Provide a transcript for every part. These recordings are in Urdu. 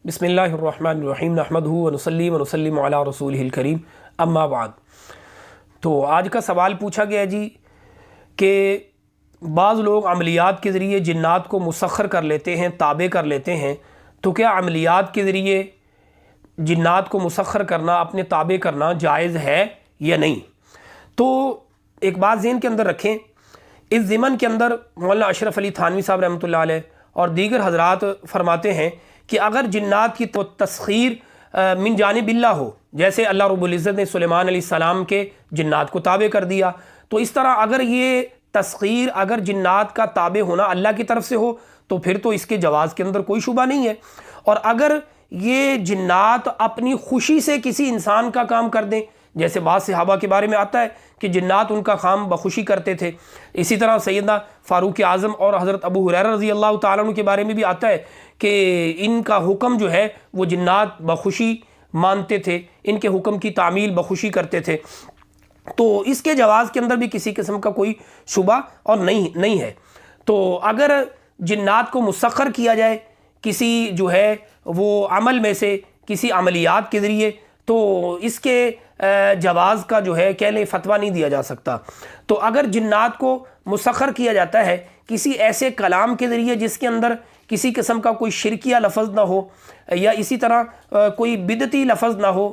بسم اللہ الرحمن الرحیم نحمدہ ونصلی ونسلم علی رسولہ الکریم اما بعد۔ تو آج کا سوال پوچھا گیا جی کہ بعض لوگ عملیات کے ذریعے جنات کو مسخر کر لیتے ہیں، تابع کر لیتے ہیں، تو کیا عملیات کے ذریعے جنات کو مسخر کرنا، اپنے تابع کرنا جائز ہے یا نہیں؟ تو ایک بات ذہن کے اندر رکھیں، اس ضمن کے اندر مولانا اشرف علی تھانوی صاحب رحمۃ اللہ علیہ اور دیگر حضرات فرماتے ہیں کہ اگر جنات کی تسخیر من جانب اللہ ہو، جیسے اللہ رب العزت نے سلیمان علیہ السلام کے جنات کو تابع کر دیا، تو اس طرح اگر یہ تسخیر اگر جنات کا تابع ہونا اللہ کی طرف سے ہو تو پھر تو اس کے جواز کے اندر کوئی شبہ نہیں ہے۔ اور اگر یہ جنات اپنی خوشی سے کسی انسان کا کام کر دیں، جیسے بعض صحابہ کے بارے میں آتا ہے کہ جنات ان کا کام بخوشی کرتے تھے، اسی طرح سیدنا فاروق اعظم اور حضرت ابو ہریرہ رضی اللہ تعالیٰ عنہ کے بارے میں بھی آتا ہے کہ ان کا حکم جو ہے وہ جنات بخوشی مانتے تھے، ان کے حکم کی تعمیل بخوشی کرتے تھے، تو اس کے جواز کے اندر بھی کسی قسم کا کوئی شبہ اور نہیں ہے۔ تو اگر جنات کو مسخر کیا جائے کسی جو ہے وہ عمل میں سے، کسی عملیات کے ذریعے، تو اس کے جواز کا جو ہے کہہ لیں فتویٰ نہیں دیا جا سکتا۔ تو اگر جنات کو مسخر کیا جاتا ہے کسی ایسے کلام کے ذریعے جس کے اندر کسی قسم کا کوئی شرکیہ لفظ نہ ہو یا اسی طرح کوئی بدعتی لفظ نہ ہو،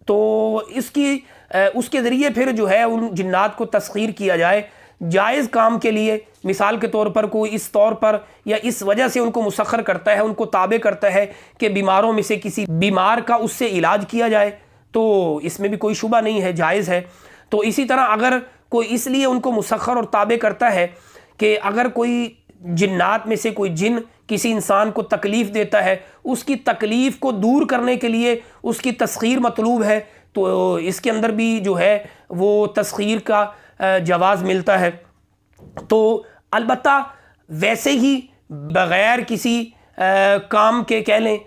تو اس کے ذریعے پھر جو ہے ان جنات کو تسخیر کیا جائے جائز کام کے لیے، مثال کے طور پر کوئی اس طور پر یا اس وجہ سے ان کو مسخر کرتا ہے، ان کو تابع کرتا ہے کہ بیماروں میں سے کسی بیمار کا اس سے علاج کیا جائے، تو اس میں بھی کوئی شبہ نہیں ہے، جائز ہے۔ تو اسی طرح اگر کوئی اس لیے ان کو مسخر اور تابع کرتا ہے کہ اگر کوئی جنات میں سے کوئی جن کسی انسان کو تکلیف دیتا ہے، اس کی تکلیف کو دور کرنے کے لیے اس کی تسخیر مطلوب ہے، تو اس کے اندر بھی جو ہے وہ تسخیر کا جواز ملتا ہے۔ تو البتہ ویسے ہی بغیر کسی کام کے کہہ لیں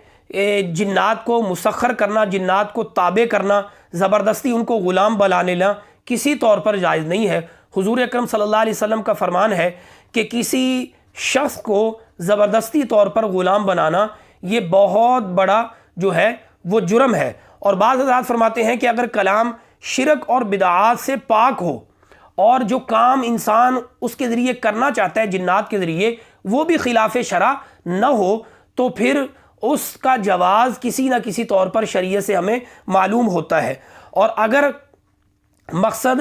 جنات کو مسخر کرنا، جنات کو تابع کرنا، زبردستی ان کو غلام بنا لینا کسی طور پر جائز نہیں ہے۔ حضور اکرم صلی اللہ علیہ وسلم کا فرمان ہے کہ کسی شخص کو زبردستی طور پر غلام بنانا یہ بہت بڑا جو ہے وہ جرم ہے۔ اور بعض حضرات فرماتے ہیں کہ اگر کلام شرک اور بدعات سے پاک ہو اور جو کام انسان اس کے ذریعے کرنا چاہتا ہے جنات کے ذریعے وہ بھی خلاف شرع نہ ہو، تو پھر اس کا جواز کسی نہ کسی طور پر شریعت سے ہمیں معلوم ہوتا ہے۔ اور اگر مقصد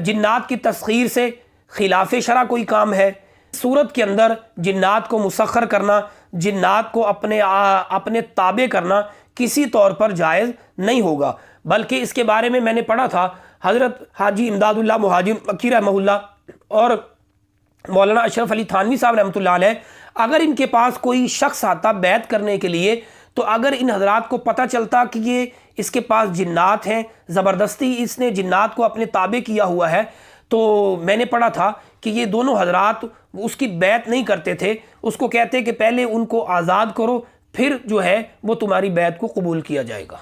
جنات کی تسخیر سے خلاف شرع کوئی کام ہے، صورت کے اندر جنات کو مسخر کرنا، جنات کو اپنے تابع کرنا کسی طور پر جائز نہیں ہوگا۔ بلکہ اس کے بارے میں نے پڑھا تھا، حضرت حاجی امداد اللہ مہاجر مکی رحمہ اللہ اور مولانا اشرف علی تھانوی صاحب رحمۃ اللہ علیہ، اگر ان کے پاس کوئی شخص آتا بیعت کرنے کے لیے، تو اگر ان حضرات کو پتہ چلتا کہ یہ اس کے پاس جنات ہیں، زبردستی اس نے جنات کو اپنے تابع کیا ہوا ہے، تو میں نے پڑھا تھا کہ یہ دونوں حضرات اس کی بیعت نہیں کرتے تھے، اس کو کہتے کہ پہلے ان کو آزاد کرو، پھر جو ہے وہ تمہاری بیعت کو قبول کیا جائے گا۔